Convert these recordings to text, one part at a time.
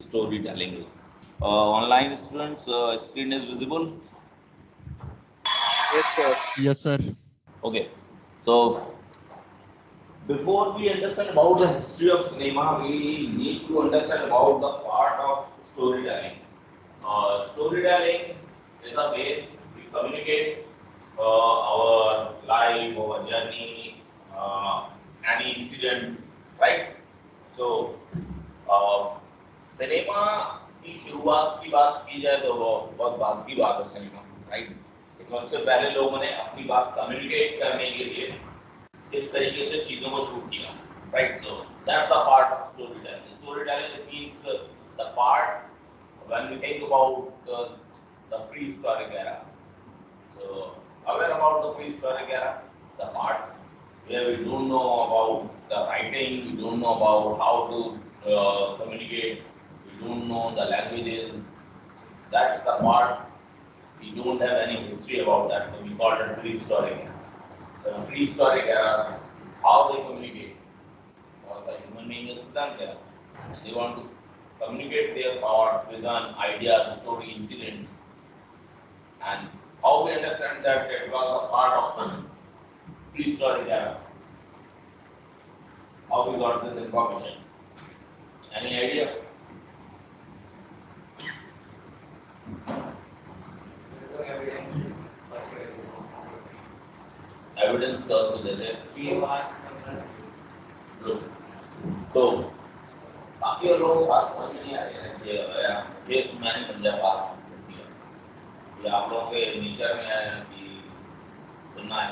storytelling is. Online students, screen is visible. Yes, sir. Yes, sir. Okay, so before we understand about the history of cinema, we need to understand about the part of storytelling. Storytelling is a way we communicate our life, our journey, any incident, right? So, cinema की शुरुआत की बात की जाए तो वो बहुत बाद की बात है सिनेमा, राइट? लेकिन उससे पहले लोगों ने अपनी बात कम्युनिकेट करने के लिए इस तरीके से चीजों को शूट किया, right? So that's the part of story telling. Story telling means the part when we think about the prehistoric era. So aware about the prehistoric era, the part where we don't know about the writing, we don't know about how to communicate, we don't know the languages. That's the part we don't have any history about that. So we call it prehistoric era. So prehistoric era, how they communicate, or the human being is done there. And they want to communicate their thought, vision, ideas, story, incidents, and how we understand that it was a part of prehistoric era. How we got this information? Any idea? Evidence का also जैसे तो काफी लोगों को बात समझ में नहीं आ रही है ये मैंने समझा बात ये आप लोगों के नेचर में है कि सुनना है.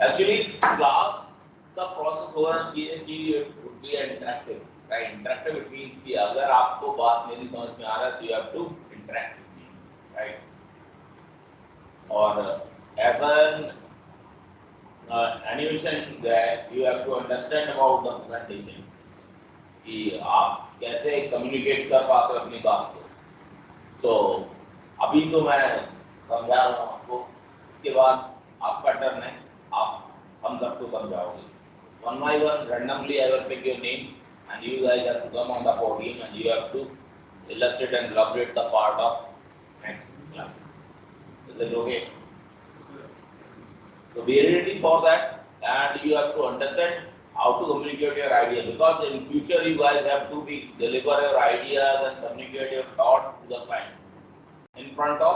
एक्चुअली क्लास का प्रोसेस हो रहा चाहिए कि would be interactive, right? Interactive it means कि अगर आपको बात मेरी समझ में आ रहा है so you have to interact with me, right? और as an animation guy you have to understand about the presentation कि आप कैसे कम्युनिकेट कर पाते हो अपनी बात को. सो अभी तो मैं समझा रहा हूँ आपको, उसके बाद आपका टर्न है, आप हम सबको समझाओगे. One by one, randomly I will pick your name, and you guys have to come on the podium and you have to illustrate and elaborate the part of next slide. Is it okay? So be ready for that, and you have to understand how to communicate your idea, because in future you guys have to be deliver your ideas and communicate your thoughts to the client in front of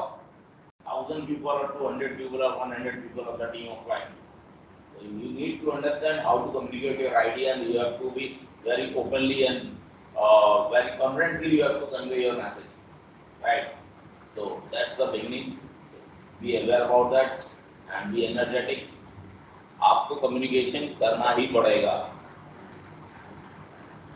1,000 people or 200 people or 100 people of the team of client. So you need to understand how to communicate your idea, and you have to be very openly and very confidently you have to convey your message, right? So that's the beginning. Be aware about that and be energetic. आपको communication करना ही पड़ेगा.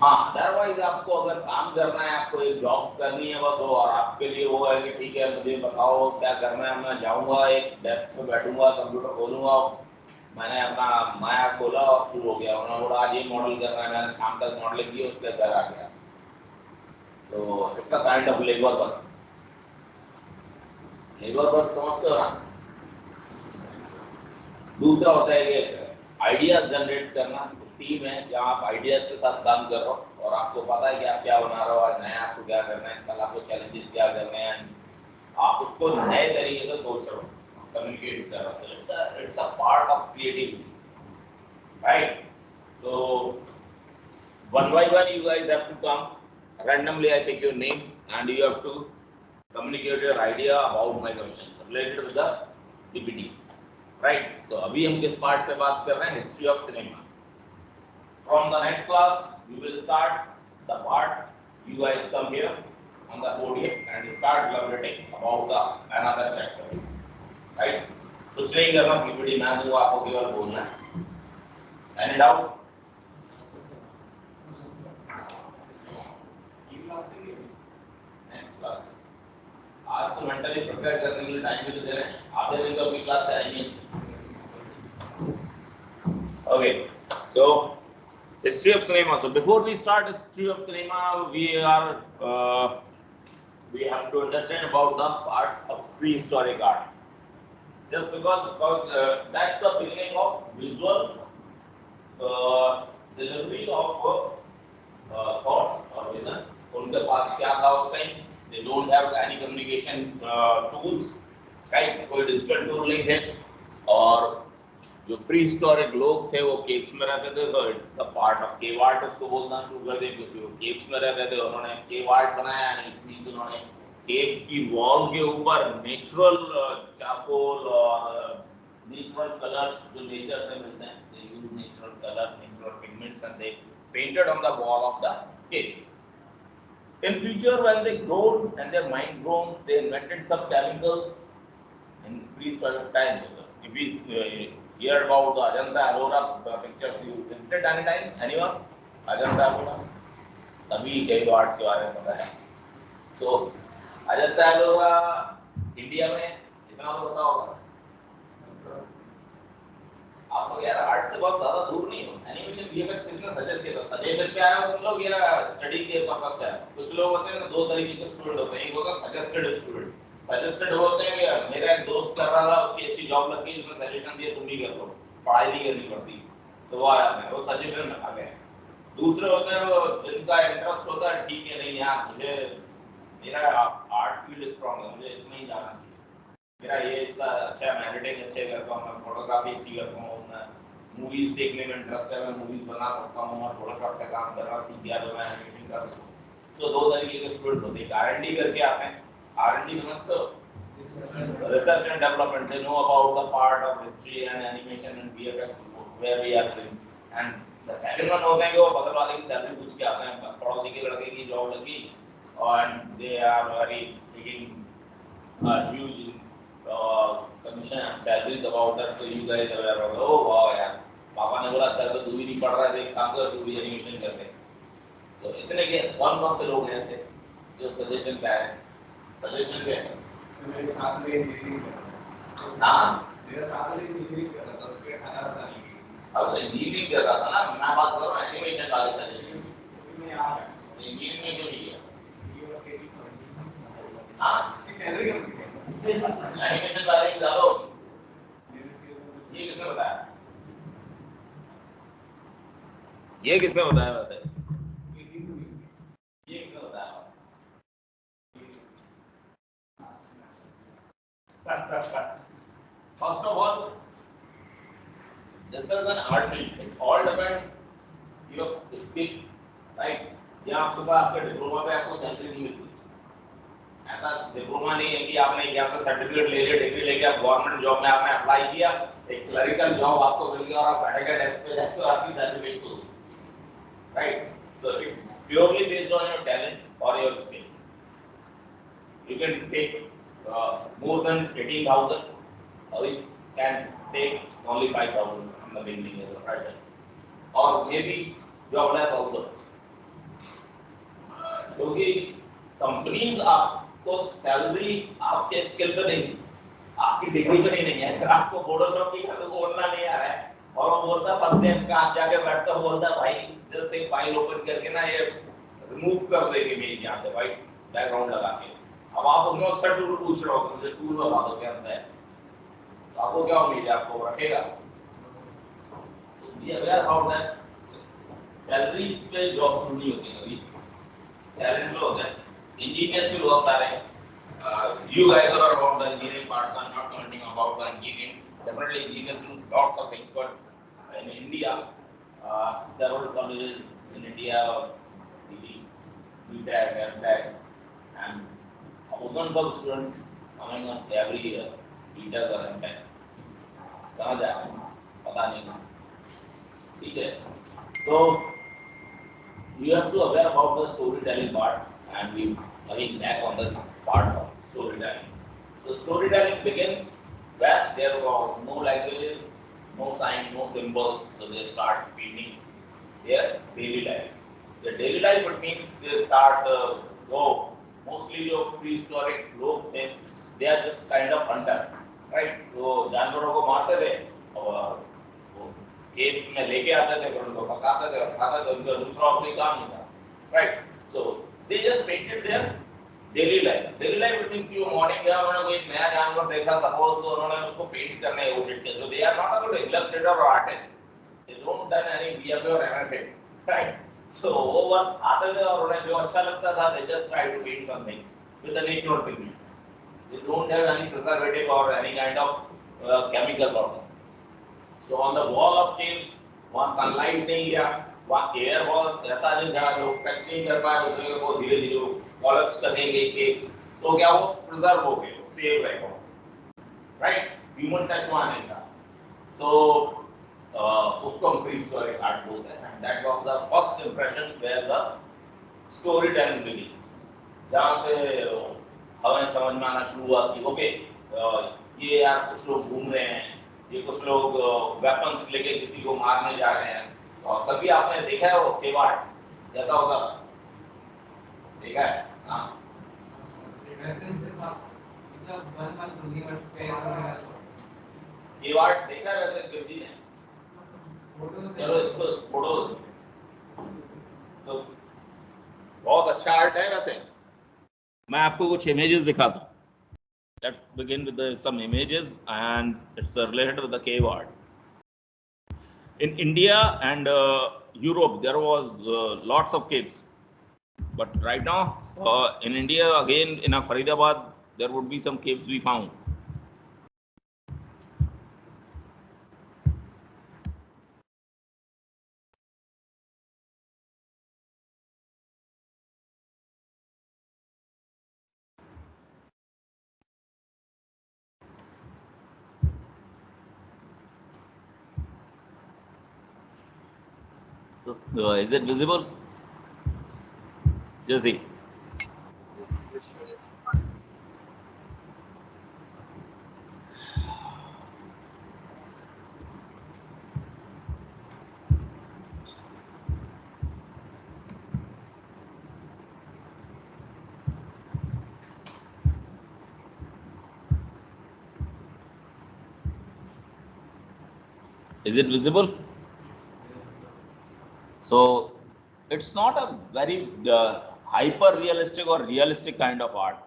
हाँ, otherwise आपको अगर काम करना है, आपको एक जॉब करनी है बस, और आपके लिए वो है कि ठीक है मुझे बताओ क्या करना है, मैं जाऊंगा एक डेस्क पे बैठूंगा, कंप्यूटर खोलूंगा, मैंने अपना माया खोला और शुरू हो गया, उन्होंने बोला आज ये मॉडल करना है, मैंने शाम तक मॉडलिंग की, उसके घर आ गया. तो it's a kind of labour work. Labour work समझते हो ना? दूसरा होता है कि आइडियाज जनरेट करना. टीम है जहाँ आप आइडियाज के साथ काम कर रहे हो और आपको पता है कि आप क्या बना रहे हो, आज नया आपको क्या करना है, कल आपको चैलेंजेस क्या करने हैं, आप उसको नए तरीके से सोच रहे हो, कम्युनिकेट कर रहे हो. It's a part of creativity, right? So one by one you guys have to come. Randomly I pick your name and you have to communicate your idea about my questions related with the PPT, right? So अभी हम किस part पे बात कर रहे हैं? History of cinema. From the next class we will start the part you guys come here on the podium and start elaborating about the another chapter, right? कुछ नहीं करना, PPT मैं दूंगा, आपको केवल बोलना है. Any doubt? Next class. आज तो मेंटली प्रिपेयर करने के लिए टाइम भी तो दे रहे हैं, आधे दिन तो अपनी क्लास से आएंगे. Okay, so history of cinema. So before we start history of cinema we have to understand about the part of prehistoric art, just because that's the beginning of visual delivery delivery of thoughts और vision, उनके पास क्या था उस time, they don't have any communication tools, right, कोई digital tool नहीं थे, और जो प्री हिस्टोरिक लोग थे वो केव्स में रहते थे, तो the part of cave art उसको बोलना शुरू कर दिया, क्योंकि वो केव्स में रहते थे, उन्होंने केव आर्ट बनाया, यानी उन्होंने केव की वॉल के ऊपर नेचुरल चारकोल और नेचुरल कलर्स जो नेचर से मिलते हैं, they use natural colour, natural pigments and they painted on the wall of the cave. In future, when they grown and their mind grown, they invented some chemicals in prehistoric time. If we hear about the Ajanta Ellora pictures, you visited any time? Anyone? Ajanta Ellora? तभी cave art के बारे में पता है. So Ajanta Ellora India में इतना तो पता होगा. आप लोग यार आर्ट से बहुत ज्यादा दूर नहीं हो. एनिमेशन वीएफएक्स इसने सजेस्ट किया था. सजेशन क्या है तुम लोग, या स्टडी के पर्पस से? कुछ लोग होते हैं ना, दो तरीके के स्टूडेंट होते हैं. एक होता है सजेस्टेड स्टूडेंट. सजेस्टेड होते हैं कि मेरा एक दोस्त कर रहा था, उसकी अच्छी जॉब लग गई, उसने सजेशन दिया तुम भी कर लो, पढ़ाई नहीं करनी पड़ती, तो वो आया मैं, वो सजेशन में आ गए. दूसरे होते हैं वो जिनका इंटरेस्ट होता है, ठीक है नहीं यार मुझे मेरा आर्ट फील्ड स्ट्रांग है, मुझे इसमें ही जाना चाहिए, मेरा ये इसका अच्छा है, मैं एडिटिंग अच्छे करता हूँ, मैं फोटोग्राफी अच्छी करता हूँ, मैं मूवीज देखने में इंटरेस्ट है, मैं मूवीज बना सकता हूँ, और फोटोशॉप का काम करना सीख गया तो मैं एनिमेशन कर सकता हूँ. तो दो तरीके के स्टूडेंट्स होते हैं. आरएनडी करके आते हैं. आरएनडी समझते हो? Research and development. They know about the part of history and animation and VFX where we are doing. And the second one होते हैं कि वो बगल वाले की सैलरी पूछ के आते हैं, पड़ोसी के लड़के की जॉब लगी और they are very taking huge commission and salaries about that, so you guys are aware of. Oh wow यार, पापा ने बोला चल तो तू भी नहीं पढ़ रहा है, एक काम कर तू भी एनिमेशन कर ले. तो इतने के कौन से लोग हैं ऐसे जो सजेशन पे आए? सजेशन पे मेरे साथ में इंजीनियरिंग कर रहा था. हाँ मेरे साथ में इंजीनियरिंग कर रहा था, उसके खाना था नहीं. अब इंजीनियरिंग कर रहा था ना, मैं बात कर रहा हूँ एनिमेशन वाले सजेशन. मैं यार इंजीनियरिंग में क्यों नहीं किया? हाँ उसकी सैलरी कम थी. एनिमेशन वाले की ज्यादा होगी. ये किसने बताया? ये किसने बताया वैसे? ये किसने बताया? First of all, this is an art field. It all depends your skill, right? यहाँ आपके पास आपके डिप्लोमा पे आपको सैलरी नहीं मिलती. ऐसा डिप्लोमा नहीं है कि आपने यहाँ से सर्टिफिकेट ले लिया, डिग्री लेके आप गवर्नमेंट जॉब में आपने अप्लाई किया, एक क्लरिकल जॉब आपको मिल गया और आप बैठ गए डेस्क पे जाके और आपकी सैलरी फिक्स हो गई, right? So it purely based on your talent or your skill. You can take more than 18,000 or you can take only 5,000 from the beginning as a fresher, or maybe job less also. क्योंकि companies आपको salary आपके skill पे देंगी, आपकी degree पे नहीं है. अगर आपको फोटोशॉप की बोलना नहीं आ रहा है और वो बोलता फर्स्ट टाइम का आप जाके बैठता बोलता भाई जल्द से फाइल ओपन करके ना ये रिमूव कर देंगे इमेज यहाँ से, व्हाइट बैकग्राउंड लगा के. अब आप उसमें उससे टूल पूछ रहे हो, मुझे टूल बता दो क्या है, तो आपको क्या उम्मीद है आपको रखेगा? तो be aware about that. Salaries पे जॉब शुरू नहीं होती कभी, टैलेंट पे होता है. इंजीनियर्स भी बहुत सारे हैं. You guys are about the engineering part, so I'm not commenting about the engineering. Definitely engineers do lots of things, but in India, several colleges in India, BTech, MTech, and thousands of students coming on every year, BTech or MTech. कहाँ जा रहे हैं पता नहीं. ठीक है, so you have to aware about the storytelling part, and we coming back on this part of storytelling. So storytelling begins when there was no languages, no signs, no symbols, so they start painting their daily life. Their daily life, it means they start mostly जो prehistoric लोग थे, they are just kind of hunter, right? तो जानवरों को मारते थे और खेत में लेके आते थे, फिर उनको पकाते थे और खाते थे, उनका दूसरा कोई काम नहीं था, right? So they just painted their daily life. Daily life it means कि मॉर्निंग गया, उन्होंने कोई नया जानवर देखा सपोज, तो उन्होंने उसको पेंट करने की कोशिश की. So they are not a good illustrator or artist. They don't done any VFX or anything. Right. So वो बस आते थे और उन्हें जो अच्छा लगता था they just try to paint something with the natural pigments. They don't have any preservative or any kind of chemical problem. So on the wall of caves, वहाँ sunlight नहीं गया, वहाँ air was ऐसा नहीं था, लोग टच नहीं कर पाए उसमें, वो धीरे धीरे collapse करने गई caves, तो क्या वो preserve हो गए, save रहे, right? Human touch वहाँ नहीं था, so उसको हम prehistoric art बोलते हैं, and that was the first impression where the storytelling begins, जहाँ से हमें समझ में आना शुरू हुआ कि ओके ये यार कुछ लोग घूम रहे हैं, ये कुछ लोग वेपन्स लेके किसी को मारने जा रहे हैं, और कभी आपने देखा है वो केवाड़ जैसा होता देखा है? हाँ केवाड़ देखा है वैसे किसी ने? चलो इसको फोटोज तो बहुत अच्छा आर्ट है वैसे, मैं आपको कुछ इमेजेस दिखाता हूँ. Let's begin with some images, and it's related with the cave art. In India and Europe, there was lots of caves, but right now in India, again in Faridabad, there would be some caves we found. So, is it visible? Just see. Is it visible? So, it's not a very hyper realistic or realistic kind of art.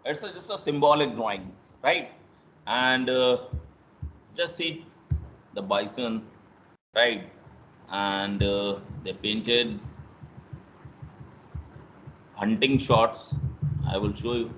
It's just a symbolic drawings, right? And just see the bison, right? And they painted hunting shots. I will show you.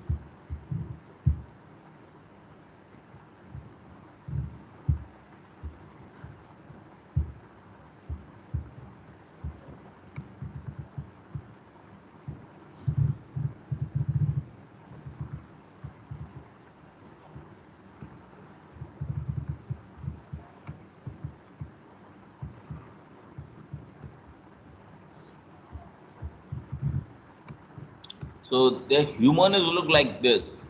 So the human is look like this,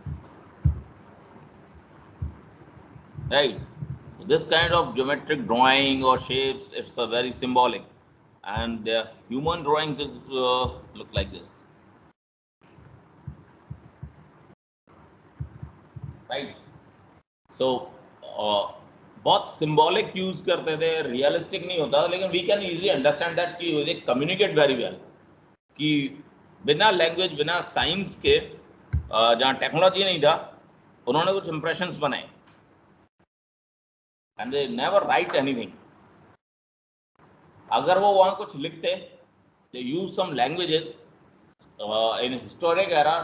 right? This kind of geometric drawing or shapes, it's a very symbolic, and the human drawings is, look like this, right? So बहुत symbolic use करते थे, realistic नहीं होता, लेकिन we can easily understand that कि they communicate very well, कि बिना language बिना साइंस के जहाँ टेक्नोलॉजी नहीं था उन्होंने कुछ इंप्रेशंस बनाए, and they never write anything. अगर वो वहाँ कुछ लिखते, they use some languages. In historic era,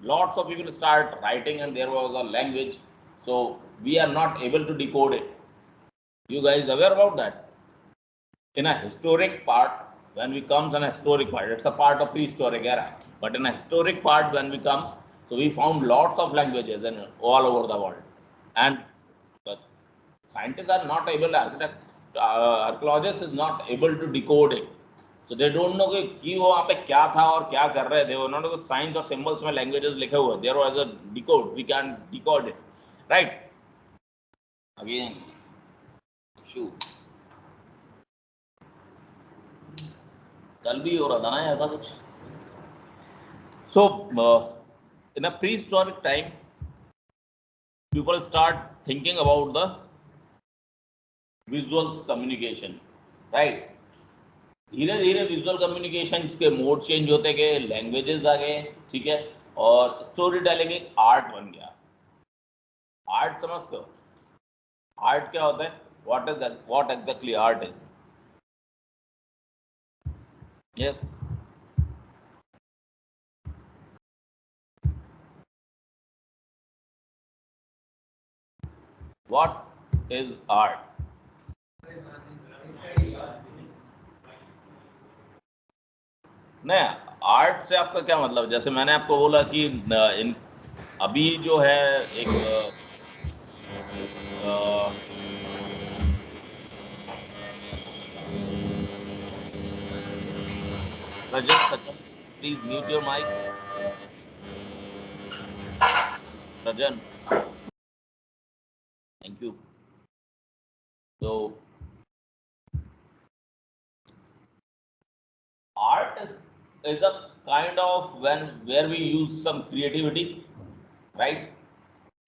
lots of people start writing and there was a language, so we are not able to decode it. You guys aware about that? In a historic part, when we comes on a historic part, it's a part of prehistoric era, but in a historic part when we comes, so we found lots of languages and all over the world, and the scientists are not able, archaeologists is not able to decode it. So they don't know कि वो वहाँ पे क्या था और क्या कर रहे थे. उन्होंने कुछ साइंस और सिंबल्स में लैंग्वेजेस लिखे हुए, there was a decode, we can decode it, right? Again शू कल भी हो रहा था ना ऐसा कुछ. So in a prehistoric time, people start thinking about the visuals communication, right? धीरे धीरे विजुअल कम्युनिकेशन के मोड चेंज होते गए, लैंग्वेजेस आ गए, ठीक है, और स्टोरी टेलिंग एक आर्ट बन गया. आर्ट समझते हो? आर्ट क्या होता है? What exactly art is? Yes. What is art? नहीं, आर्ट से आपका क्या मतलब? जैसे मैंने आपको बोला कि इन अभी जो है एक Sajan, please mute your mic. Sajan, thank you. तो art is a kind of when where we use some creativity, right?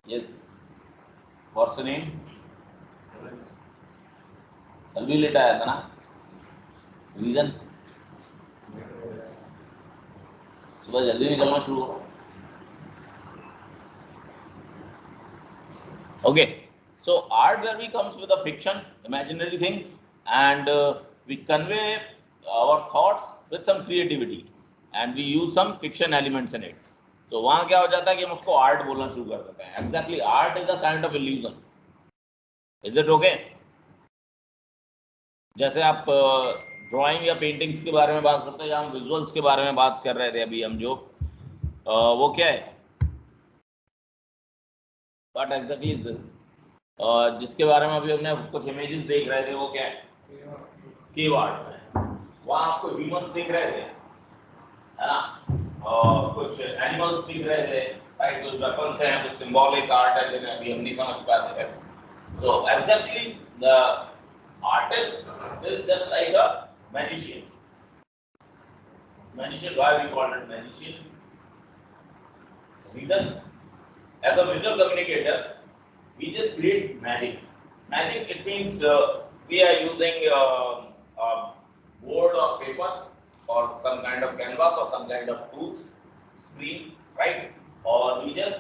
Yes. What's your name? कल भी लेट आया था ना? रीजन? सुबह जल्दी निकलना शुरू हो। Okay, so art where we comes with a fiction, imaginary things, and we convey our thoughts with some creativity, and we use some fiction elements in it. तो वहाँ क्या हो जाता है कि हम उसको आर्ट बोलना शुरू कर देते हैं। Exactly, art is a kind of illusion. Is it okay? जैसे आप ड्राइंग या पेंटिंग्स के बारे में बात करते हैं, या हम विजुअल्स के बारे में बात कर रहे थे अभी हम, जो वो क्या है, व्हाट एग्जैक्टली इज दिस, जिसके बारे में अभी हमने कुछ इमेजेस देख रहे थे, वो क्या है? कीवर्ड्स है। वहाँ आपको ह्यूमंस दिख रहे थे, है ना, और कुछ एनिमल्स दिख रहे थे, राइट, कुछ वेपन्स हैं, कुछ सिंबॉलिक आर्ट है जिन्हें अभी हम नहीं समझ पाते हैं। So exactly the artist is just like a magician. Magician, why we call it magician? Reason, as a visual communicator, we just create magic. Magic, it means we are using a board or paper or some kind of canvas or some kind of tools, screen, right? Or we just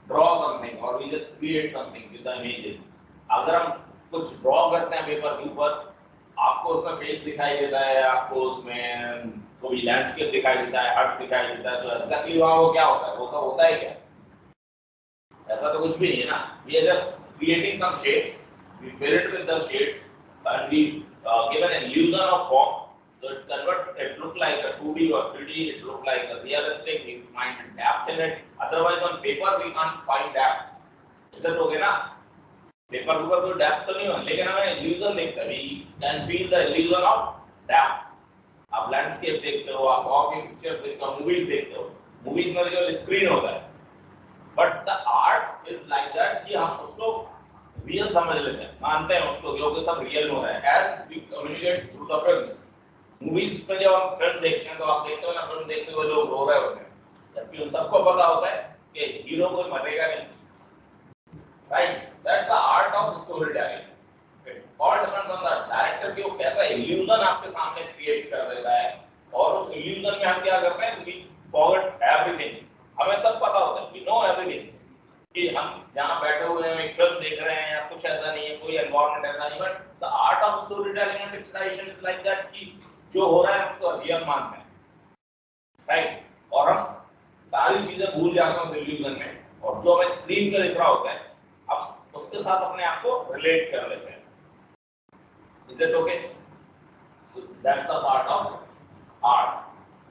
draw something or we just create something with the images. अगर हम कुछ draw करते हैं paper के ऊपर, आपको उसका face दिखाई देता है, आपको उसमें कोई लैंडस्केप दिखाई देता है, हट दिखाई देता है, तो एग्जैक्टली वहाँ वो क्या होता है, वो सब होता है क्या? ऐसा तो कुछ भी नहीं है ना। We are just creating some shapes, we fill it with the shades and we give an illusion of form, so it convert, it look like a 2D or 3D, it look like a realistic, we find depth in it, otherwise on paper we can't find depth. इधर हो गया ना, paper के ऊपर कोई depth तो नहीं हो, लेकिन हमें इल्यूजन देखते हैं, we can feel the illusion of depth. आप लैंडस्केप देखते हो, आप और की पिक्चर देखते हो, मूवीज देखते हो, मूवीज में जो स्क्रीन होता है, but the art is like that कि हम उसको रियल समझ लेते हैं, मानते हैं उसको कि वो सब रियल में हो रहा है, as we communicate through the films. Movies में जब हम फिल्म देखते हैं तो आप देखते हो ना, फिल्म देखते हुए लोग रो रहे होते हैं, जबकि उन सबको पता होता है कि हीरो कोई मरेगा नहीं, right? That's the art of storytelling. It all depends on the director कि वो कैसा illusion आपके सामने create कर देता है, और उस illusion में हम क्या करते हैं, we forget everything. हमें सब पता होता है, we know everything, कि हम जहाँ बैठे हुए हैं, एक फिल्म देख रहे हैं या कुछ ऐसा नहीं है, कोई environment ऐसा नहीं, but the art of storytelling and picturization is like that कि जो हो रहा है उसको real मानते हैं, right? और हम सारी चीजें भूल जाते हैं उस illusion में, और जो हमें स्क्रीन पे दिख रहा होता है हम उसके साथ अपने आप को रिलेट कर लेते हैं। Is it okay? So that's the part of art.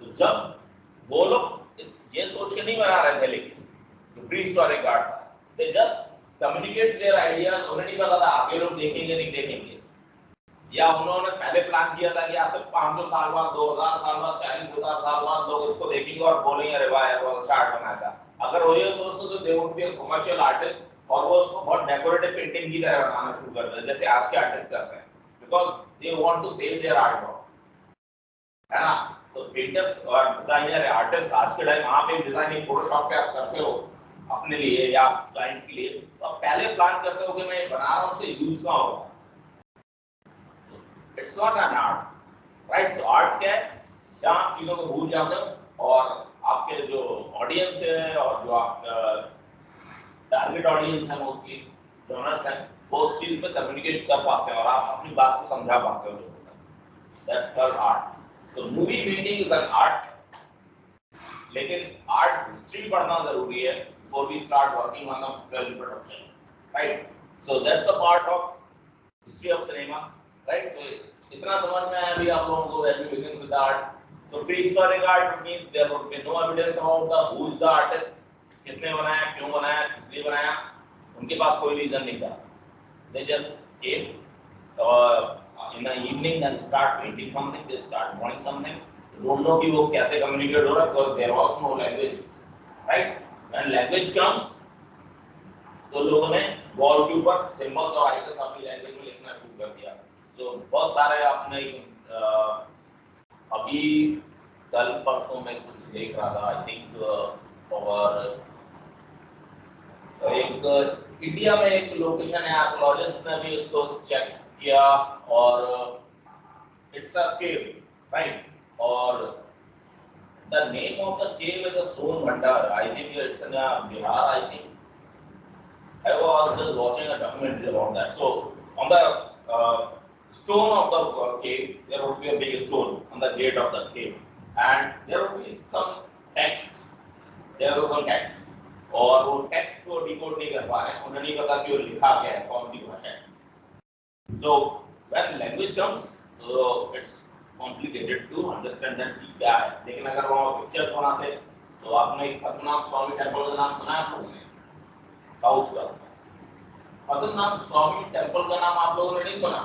तो जब वो लोग ये सोच के नहीं बना रहे थे, लेकिन जो प्री हिस्टोरिक आर्ट था, they just communicate their ideas, उन्हें नहीं पता था आगे लोग देखेंगे नहीं देखेंगे, या उन्होंने पहले प्लान किया था कि आज से 500 साल बाद, 2000 साल बाद, 40,000 साल बाद लोग इसको देखेंगे और बोलेंगे अरे वाह यार बहुत अच्छा आर्ट बनाया था। अगर वो ये सोचते तो they would be a commercial artist, और वो उसको बहुत डेकोरेटिव पेंटिंग की तरह बनाना शुरू कर देते जैसे आज के आर्टिस्ट करते हैं, because they want to save their art form, है ना। तो पेंटर्स और डिजाइनर आर्टिस्ट आज के टाइम आप एक डिजाइनिंग फोटोशॉप पे आप करते हो अपने लिए या क्लाइंट के लिए, तो आप पहले प्लान करते हो कि मैं ये बना रहा हूँ, उससे यूज ना होगा। It's not an art, right? तो आर्ट क्या है, जहाँ आप चीजों को भूल जाते हो और आपके जो ऑडियंस है और जो आप टारगेट ऑडियंस है, उसकी डोनर्स हैं, वो उस चीज पे कम्युनिकेट कर पाते हैं और आप अपनी बात को समझा पाते हो, that's called art. So movie making is an art, लेकिन आर्ट हिस्ट्री पढ़ना जरूरी है before we start working on the film production, right? So that's the part of history of cinema, right? So इतना समझ में आया अभी आप लोगों को when we begin with the art. So prehistoric art means there would be no evidence about the who is the artist, किसने बनाया, क्यों बनाया, किस लिए बनाया, उनके पास कोई रीजन नहीं था. They just came in the evening and start painting something, they start drawing something. Don't know कि वो कैसे communicate हो रहा है because there was no language, right? When language comes, तो लोगों ने वॉल के ऊपर सिंबल्स और आइकन अपनी लैंग्वेज में लिखना शुरू कर दिया. तो बहुत सारे आपने अभी कल परसों में कुछ देख रहा था, आई थिंक और एक इंडिया में एक लोकेशन है, आर्कियोलॉजिस्ट ने भी उसको चेक किया और इट्स अ केव, राइट? और the name of the cave is the Son Bhandar. I think it's in Bihar. I think I was just watching a documentary about that. So on the stone of the cave, there would be a big stone on the gate of the cave, and there would be some text. There was some text, और वो text को decode नहीं कर पा रहे हैं, उन्हें नहीं पता कि वो लिखा क्या है, कौन सी भाषा है. So when language comes, it's complicated to understand that क्या है. लेकिन अगर वो pictures बनाते, तो आपने पद्मनाभ स्वामी टेम्पल का नाम सुना है आप लोगों ने? साउथ का पद्मनाभ स्वामी टेम्पल का नाम आप लोगों ने नहीं सुना?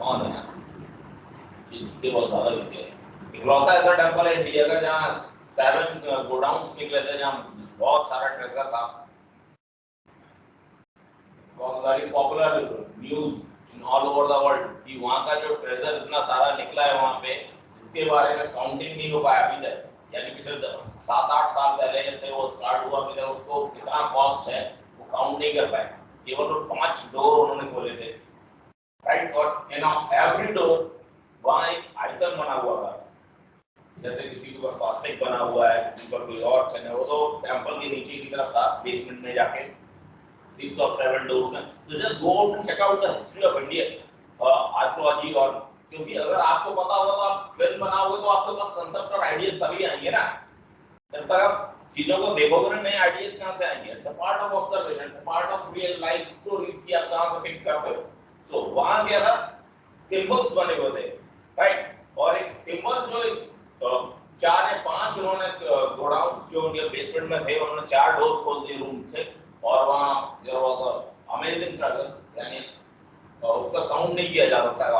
कौन है? इसके बहुत ज्यादा लिखे हैं. इकलौता ऐसा टेम्पल है इंडिया का जहाँ 7 गोडाउन्स निकले थे, जहाँ बहुत सारा ट्रेजर था. बहुत very popular news in all over the world कि वहाँ का जो ट्रेजर इतना सारा निकला है वहाँ पे, जिसके बारे में काउंटिंग नहीं हो पाया अभी तक. यानी कि 7-8 साल पहले से वो स्टार्ट हुआ, अभी तक उसको कितना कॉस्ट है वो काउंट नहीं कर पाए. केवल 5 डोर उन्होंने खोले थे, राइट? और इन एवरी डोर वहाँ एक आइकन बना हुआ था. जैसे किसी के पास फास्टिक बना हुआ है, किसी पर कोई और चिन्ह है. वो तो टेम्पल के नीचे की तरफ था, बेसमेंट में जाके 6 or 7 डोर्स में. तो just go out and check out the history of India archaeology. और क्योंकि अगर आपको पता होगा तो आप फिल्म बनाओगे तो आपके पास कांसेप्ट और आइडियाज तभी आएंगे ना. जब तक आप चीजों को देखोगे ना, नए आइडियाज कहां से आएंगे? It's a part of observation, it's a part of real life stories की आप कहां से पिक करते हो. सो वहां क्या था, सिंबल्स बने हुए थे, राइट? और एक सिंबल जो 4 या 5 उन्होंने गोडाउन्स जो उनके बेसमेंट में थे, उन्होंने 4 डोर खोल दिए रूम से. और वहां जो वाज अमेजिंग ट्रेजर, यानी उसका काउंट नहीं किया जा सकता है,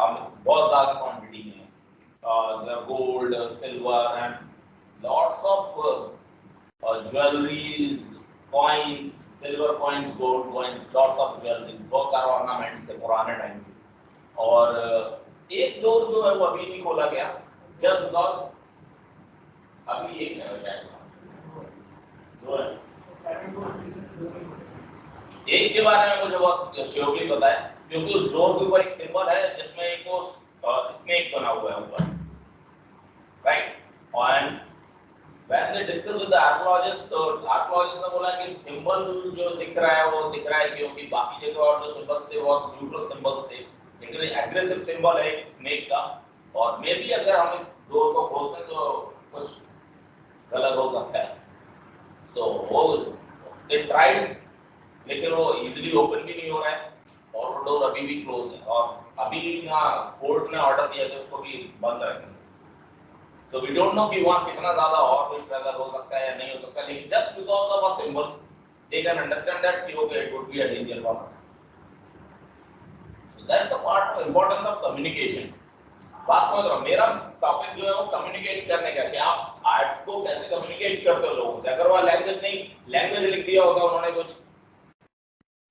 बहुत ज्यादा क्वांटिटी में gold, silver and lots of jewelleries, coins, silver coins, gold coins, lots of jewellery, बहुत सारे ऑर्नामेंट्स थे पुराने टाइम के. और एक डोर जो है वो अभी नहीं खोला गया, जस्ट बिकॉज अभी एक है शायद दो है. एक के बारे में मुझे बहुत श्योरली पता है, क्योंकि उस डोर के ऊपर एक सिंबल है जिसमें एक वो स्नेक बना हुआ है ऊपर, right? And when they discuss with the archaeologist, तो आर्कियोलॉजिस्ट ने बोला कि सिंबल जो दिख रहा है वो दिख रहा है क्योंकि बाकी जगह और जो सिंबल्स थे वो न्यूट्रल सिंबल्स थे, लेकिन एग्रेसिव सिंबल है एक स्नेक का. और मे बी अगर हम इस डोर को खोलते हैं तो कुछ गलत हो सकता है. तो वो दे ट्राइड, लेकिन वो इजीली ओपन भी नहीं हो रहा है और वो डोर अभी भी क्लोज है. और अभी ना कोर्ट ने ऑर्डर दिया कि उसको भी बंद रखें. So we don't know कि वहाँ कितना ज़्यादा और कुछ ट्रेजर हो सकता है या नहीं हो सकता, लेकिन just because of a symbol, they can understand that कि okay, it would be a danger for us. So that's the part of importance of communication. बात समझ रहा हूँ. मेरा टॉपिक जो है वो कम्युनिकेट करने का, कि आप आर्ट को कैसे कम्युनिकेट करते हो लोगों से. अगर वो लैंग्वेज नहीं, लैंग्वेज लिख दिया होगा उन्होंने कुछ,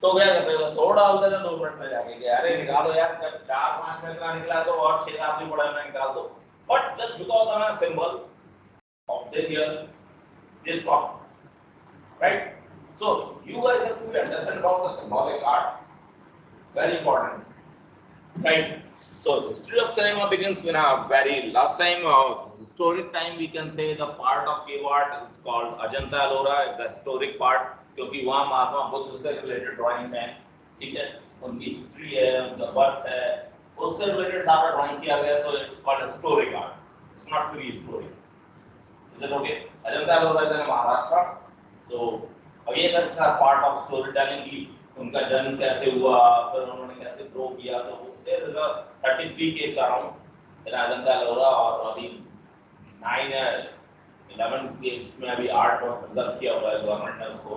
तो क्या करते हो, थोड़ा डालते थे 2 मिनट में जाके कि अरे निकालो यार, जब 4-5 मिनट का निकला तो और 6-7 भी पड़ा है, निकाल दो. But just because of a symbol of this year, this form, right? So you guys have to understand about the symbolic art. Very important, right? So history of cinema begins when a very last time, historic time, we can say the part of cave art called Ajanta Ellora is the historic part, क्योंकि वहाँ महात्मा बुद्ध से related drawings हैं, ठीक है, उनकी history है, उनका birth है, सारा ड्राइंग किया गया, so it's called a story art. It's not really story. Is it okay? Ajanta Ellora is in Maharashtra, so again that's a part of storytelling की उनका जन्म कैसे हुआ, फिर उन्होंने कैसे ग्रो किया, तो there is a 33 caves around in Ajanta Ellora, और अभी 9 या 11 caves में अभी आर्ट और प्रिजर्व किया हुआ है गवर्नमेंट ने उसको,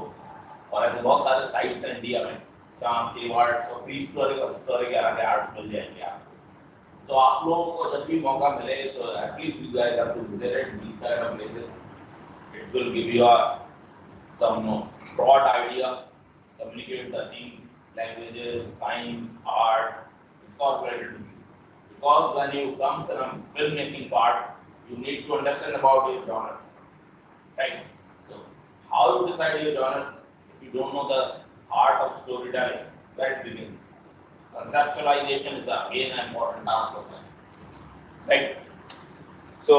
और ऐसे बहुत सारे साइट्स हैं इंडिया में जहाँ के आर्ट्स और प्री हिस्टोरिक और हिस्टोरिक एरा के आर्ट्स मिल जाएंगे आपको। तो आप लोगों को जब भी मौका मिले, so at least you guys have to visit these kind of places. It will give you some broad idea, communicate the things, languages, science, art. It's all related to you. Because when you come to the filmmaking part, you need to understand about your genres, right? So how you decide your genres if you don't know the art of storytelling? That begins. Conceptualization is again an important task of them, right? So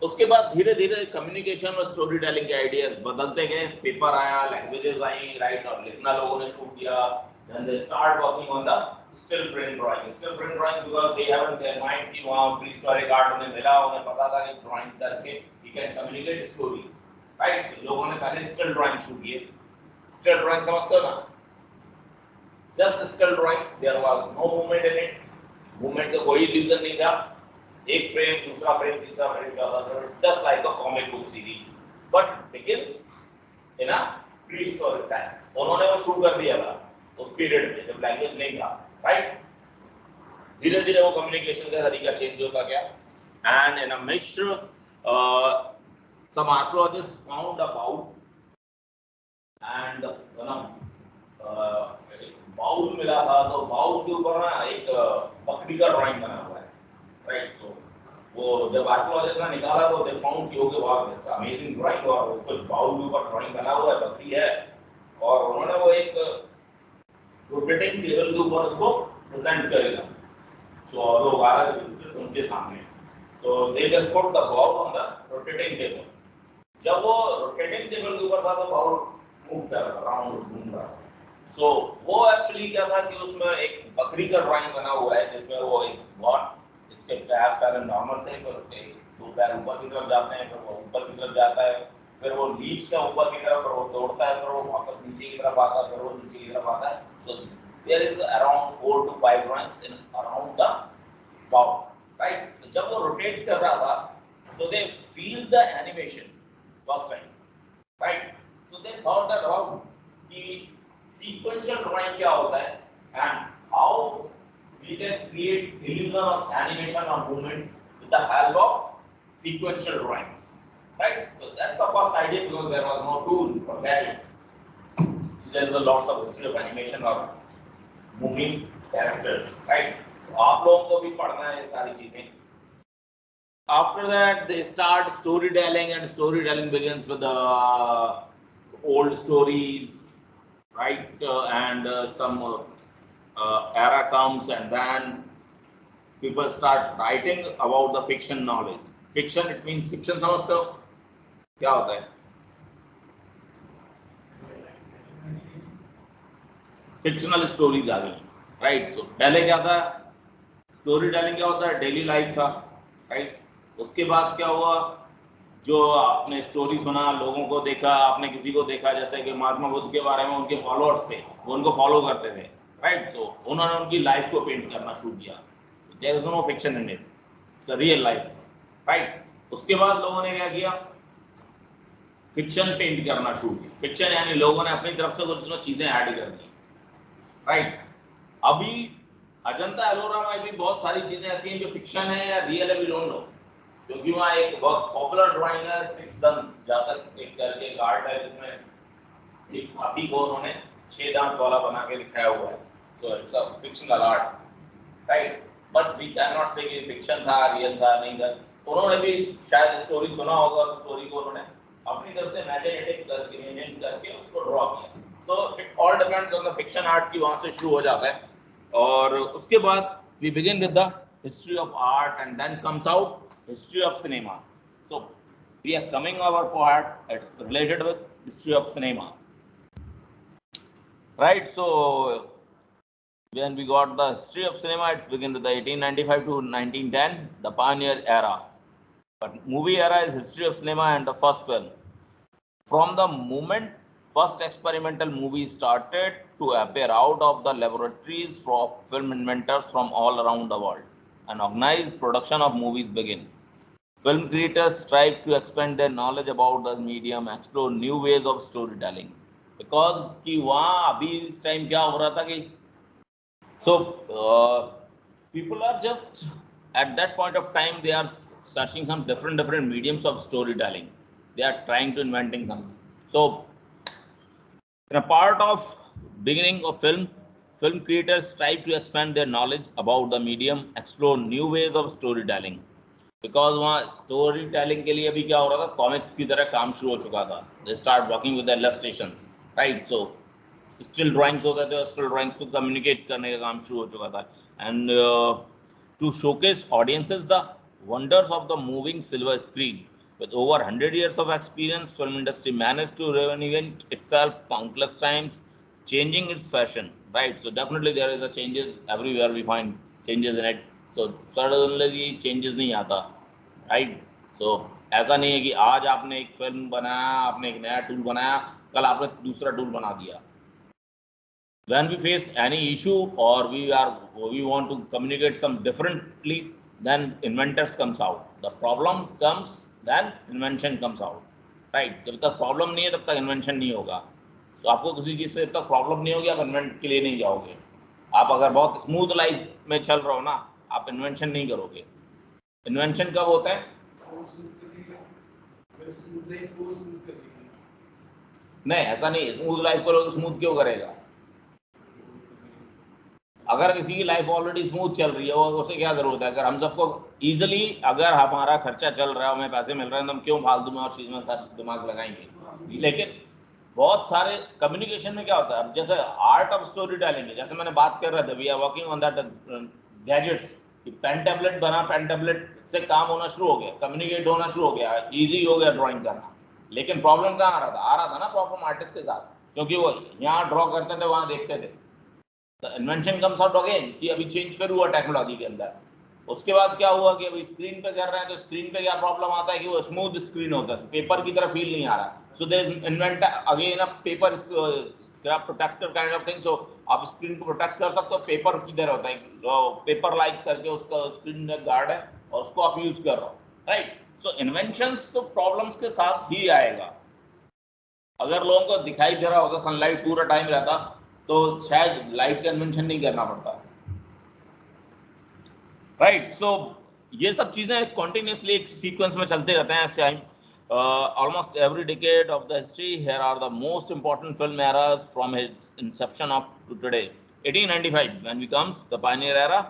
उसके बाद धीरे धीरे communication और story telling के ideas बदलते गए, paper आया, languages आई, right, और लिखना लोगों ने शुरू किया, then they start working on the still frame drawing because they have in their mind कि वहाँ prehistoric art उन्हें मिला, उन्हें पता था कि drawing करके we can communicate stories, right? So लोगों ने पहले still drawing शुरू किए, still drawing समझते हो ना? Just still drawings, there was no movement in it, movement का कोई illusion नहीं था, एक frame, दूसरा frame, तीसरा frame, चौथा frame, it's just like a comic book series, but begins in a prehistoric time. उन्होंने वो शुरू कर दिया था उस पीरियड में जब लैंग्वेज नहीं था, राइट? धीरे धीरे वो कम्युनिकेशन का तरीका चेंज होता गया, and in a Mishra, some archaeologists found a bowl and bowl मिला था, तो बाउल के ऊपर ना एक बकरी का ड्राइंग बना हुआ है, राइट? तो वो जब आर्कियोलॉजिस्ट ने निकाला तो दे फाउंड कि ओके वाह, इट्स अमेजिंग ड्राइंग, और कुछ बाउल के ऊपर ड्राइंग बना हुआ है, बकरी है, और उन्होंने वो एक रोटेटिंग टेबल के ऊपर उसको प्रेजेंट करेगा, तो लोग आ रहे थे उनके सामने, तो they just put the bowl on the rotating table. जब वो रोटेटिंग टेबल के ऊपर था तो बाउल मूव कर रहा था, राउंड घूम रहा था। सो वो एक्चुअली क्या था कि उसमें एक बकरी का ड्राइंग बना हुआ है, जिसमें वो एक बहुत इसके पैर नॉर्मल थे, फिर उसके दो पैर ऊपर की तरफ जाते हैं, फिर वो ऊपर की तरफ जाता है, फिर वो लीफ से ऊपर की तरफ, फिर वो दौड़ता है, फिर वो वापस नीचे की तरफ आता है, फिर वो नीचे की तरफ आता है। So there is around 4 to 5 drawings in around the bowl, right? तो जब वो रोटेट कर रहा था, so they feel the animation first time, right? So they thought that about the sequential drawing क्या होता है and how we can create illusion of animation or movement with the help of sequential drawings, right? So that's the first idea, because there was no tool for gadgets. So there is a lots of history of animation or moving characters, right? तो आप लोगों को भी पढ़ना है ये सारी चीजें। After that they start storytelling, and storytelling begins with the old stories, right? And some era comes, and then people start writing about the fiction knowledge. Fiction, it means fiction, समझते हो क्या होता है? Fictional stories आ गई, right? So पहले क्या था? Story telling क्या होता है? डेली लाइफ था, राइट? उसके बाद क्या हुआ? जो आपने स्टोरी सुना, लोगों को देखा, आपने किसी को देखा, जैसे कि महात्मा बुद्ध के बारे में उनके फॉलोअर्स थे, वो उनको फॉलो करते थे, राइट? सो उन्होंने उनकी लाइफ को पेंट करना शुरू किया। There is no fiction in it, it's a real life, right? उसके बाद लोगों ने क्या किया? फिक्शन पेंट करना शुरू किया। फिक्शन यानी लोगों ने अपनी तरफ से कुछ चीजें ऐड कर दी, राइट? अभी अजंता एलोरा में भी बहुत सारी चीजें ऐसी हैं जो फिक्शन है या रियल है, वी डोंट नो, क्योंकि वहाँ एक बहुत पॉपुलर ड्राइंग है 6 दांत, जहाँ तक एक करके एक आर्ट है जिसमें एक हाथी को उन्होंने 6 दांत वाला बना के दिखाया हुआ है। So it's a fictional art, right? But we can not say कि फिक्शन था, रियल था, नहीं था। उन्होंने भी शायद स्टोरी सुना होगा, स्टोरी को उन्होंने अपनी तरफ से इमेजिनेटिव करके, इमेजिन करके उसको ड्रॉ किया। So it all depends on the fiction art की वहाँ से शुरू हो जाता है, और उसके बाद we begin with the history of art, and then comes out history of cinema. So we are coming our part, it's related with history of cinema, right? So When we got the history of cinema, it's begun with the 1895 to 1910, the pioneer era. But movie era is history of cinema and the first film. From the moment first experimental movies started to appear out of the laboratories for film inventors from all around the world, an organized production of movies began. Film creators strive to expand their knowledge about the medium, explore new ways of storytelling. Because कि वहाँ अभी इस time क्या हो रहा था कि so people are just at that point of time they are searching some different mediums of storytelling. They are trying to inventing something. So in a part of beginning of film, film creators strive to expand their knowledge about the medium, explore new ways of storytelling. Because वहाँ story telling के लिए भी क्या हो रहा था, comics की तरह काम शुरू हो चुका था. They start working with illustrations, right. So still drawings होते थे, स्टिल ड्राइंग्स को कम्युनिकेट करने का काम शुरू हो चुका था. And to showcase audiences the wonders of the moving silver screen with over 100 years of experience, film industry managed to reinvent itself countless times, changing its fashion, right. So definitely there is a changes everywhere, we find changes in it. So suddenly changes नहीं आता, right. सो ऐसा नहीं है कि आज आपने एक film बनाया, आपने एक नया टूल बनाया, कल आपने दूसरा टूल बना दिया. when we face any issue or we want to communicate some differently, then inventors comes out. The problem comes, then invention comes out, right. जब तक प्रॉब्लम नहीं है तब तक इन्वेंशन नहीं होगा. तो आपको किसी चीज़ से जब तक प्रॉब्लम नहीं होगी आप इन्वेंट के लिए नहीं जाओगे. आप अगर बहुत स्मूथ लाइफ में चल रहे हो ना, आप इन्वेंशन नहीं करोगे. इन्वेंशन कब होता है? नहीं, ऐसा नहीं. स्मूथ लाइफ करोगे, स्मूथ क्यों करेगा? अगर किसी की लाइफ ऑलरेडी स्मूथ चल रही है, वो उसे क्या जरूरत है? अगर हम सबको इजीली अगर हमारा खर्चा चल रहा है, हमें पैसे मिल रहे हैं, तो हम क्यों फालतू में और चीज में साथ दिमाग लगाएंगे? लेकिन बहुत सारे कम्युनिकेशन में क्या होता है, अब जैसे आर्ट ऑफ स्टोरी टेलिंग है, जैसे मैंने बात कर रहा था, we are working on that gadgets. Pen tablet बना, पेन टैबलेट से काम होना शुरू हो गया, कम्युनिकेट होना शुरू हो गया, ईजी हो गया ड्राइंग करना. लेकिन प्रॉब्लम कहाँ आ रहा था ना प्रॉब्लम आर्टिस्ट के साथ, क्योंकि वो यहाँ ड्रॉ करते थे, वहाँ देखते थे. इन्वेंशन कम्स आउट अगेन कि अभी चेंज फिर हुआ टेक्नोलॉजी के अंदर. उसके बाद क्या हुआ कि अभी स्क्रीन पे कर रहे हैं, तो स्क्रीन पे क्या प्रॉब्लम आता है कि वो स्मूथ स्क्रीन होता है, पेपर की तरह फील नहीं आ रहा. So there is invent again a paper protector kind of thing. सो आप स्क्रीन को प्रोटेक्ट कर सकते हो, पेपर की तरह होता है, पेपर लाइक करके उसका स्क्रीन गार्ड है और उसको आप यूज कर रहे हो, राइट. सो इन्वेंशंस तो प्रॉब्लम्स के साथ ही आएगा. अगर लोगों को दिखाई दे रहा होता सनलाइट पूरा टाइम रहता, तो शायद लाइट का इन्वेंशन नहीं करना पड़ता, राइट. सो ये सब चीजें कॉन्टिन्यूसली एक सीक्वेंस में चलते रहते हैं time. Almost every decade of the history, here are the most important film eras from its inception up to today. 1895 when we comes the pioneer era,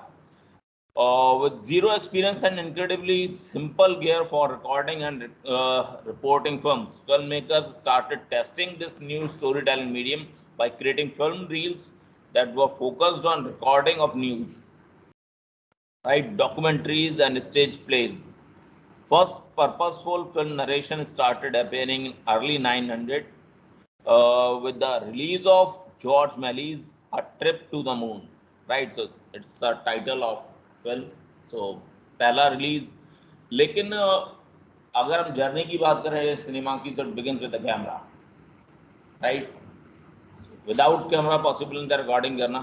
with zero experience and incredibly simple gear for recording and reporting films, filmmakers started testing this new storytelling medium by creating film reels that were focused on recording of news, right, documentaries and stage plays. First purposeful film narration started appearing in early 900 with the release of George Melly's A Trip to the Moon, right. So it's the title of film. So पहला release. लेकिन अगर हम journey की बात करें cinema की, तो begin with the camera, right. Without camera possible नहीं था रिकॉर्डिंग करना.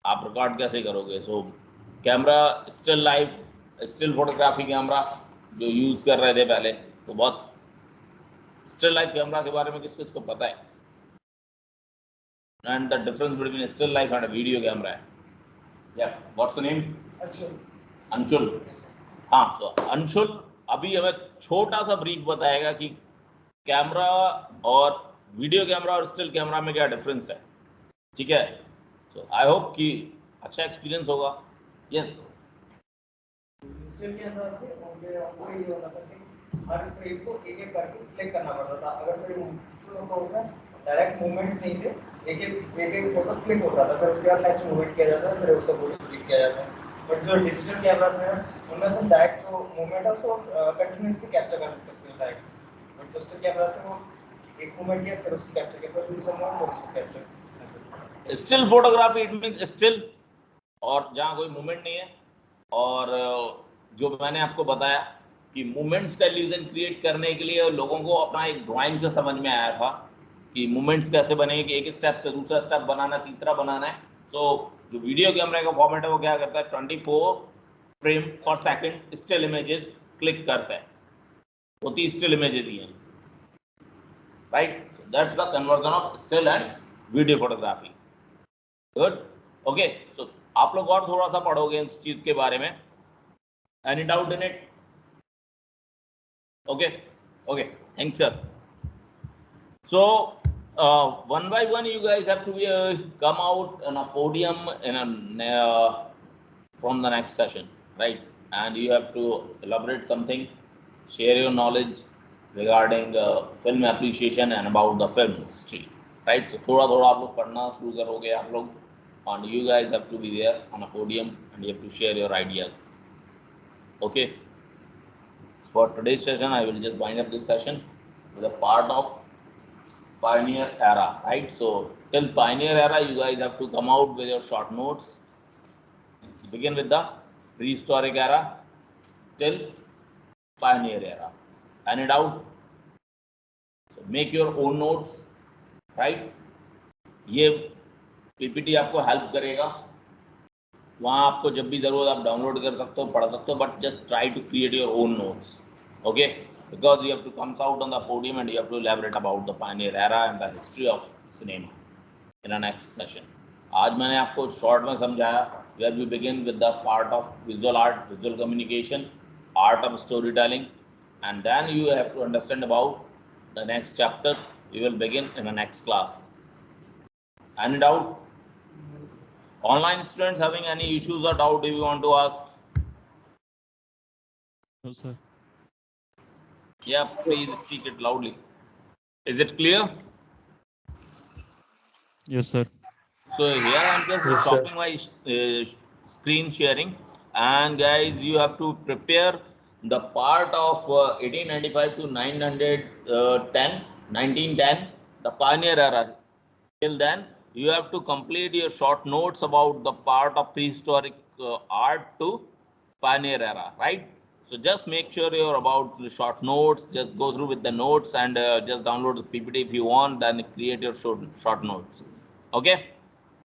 आप रिकॉर्ड कैसे करोगे? So camera still life, still photography camera जो यूज कर रहे थे पहले, तो बहुत स्टिल लाइफ कैमरा के बारे में किस किस को पता है? And the difference between still life and video camera है. या what's the name? Anshul. Anshul, हाँ. तो अंशुल अभी हमें छोटा सा ब्रीफ बताएगा कि कैमरा और वीडियो कैमरा और स्टिल कैमरा में क्या डिफरेंस है, ठीक है. सो आई होप कि अच्छा एक्सपीरियंस होगा. यस. स्टिल कैमरा से वो ये होता था कि हर फ्रेम को एक एक करके क्लिक करना पड़ता था. अगर कोई तो उसमें डायरेक्ट मूवमेंट्स नहीं थे, एक फोटो क्लिक होता था, फिर उसके बाद नेक्स्ट मूवमेंट किया जाता है, फिर उसका फोटो क्लिक किया जाता है. बट जो डिजिटल कैमरास हैं उनमें तुम डायरेक्ट जो मूवमेंट है उसको कंटिन्यूसली कैप्चर कर सकते हो डायरेक्ट. बट डिजिटल कैमरास में वो एक मूवमेंट किया, फिर उसको कैप्चर किया, फिर दूसरा मूवमेंट, फिर उसको capture. Still photography it means still, और जहाँ कोई मूवमेंट नहीं है। और जो मैंने आपको बताया कि मूवमेंट्स का इल्यूजन क्रिएट करने के लिए लोगों को अपना एक ड्राइंग से समझ में आया था कि मूवमेंट्स कैसे बने, कि एक स्टेप से दूसरा स्टेप बनाना, तीसरा बनाना है। तो जो वीडियो कैमरे का फॉर्मेट है वो क्या करता है, 24 फ्रेम पर सेकंड स्टिल इमेजेस क्लिक करता है, होती स्टिल इमेजेस ही हैं, right. That's the conversion of still and video photography. Good, okay. So आप लोग और थोड़ा सा पढ़ोगे इस चीज के बारे में। Any doubt in it? Okay, okay, thanks sir. So one by one you guys have to come out on a podium in from the next session, right? And you have to elaborate something, share your knowledge regarding film appreciation and about the film history, right? So थोड़ा थोड़ा आप लोग पढ़ना शुरू करोगे आप लोग, and you guys have to be there on a podium and you have to share your ideas. Okay. For today's session, I will just wind up this session with a part of Pioneer Era, right? So till Pioneer Era, you guys have to come out with your short notes. Begin with the prehistoric era till Pioneer Era. Any doubt? So make your own notes, right? ये PPT आपको help करेगा, वहाँ आपको जब भी जरूरत आप download कर सकते हो, पढ़ सकते हो, but just try to create your own notes, okay? Because you have to come out on the podium and you have to elaborate about the pioneer era and the history of cinema in the next session. आज मैंने आपको short में समझाया where we begin with the part of visual art, visual communication, art of storytelling, and then you have to understand about the next chapter. We will begin in the next class. Any doubt? Online students having any issues or doubt if you want to ask? No, sir. Yeah, please speak it loudly. Is it clear? Yes, sir. So here I'm just stopping my screen sharing, and guys, you have to prepare the part of 1895 to 1910, the pioneer era. Till then, you have to complete your short notes about the part of prehistoric art to pioneer era, right? So just make sure you're about the short notes. Just go through with the notes and just download the PPT if you want. Then create your short notes. Okay.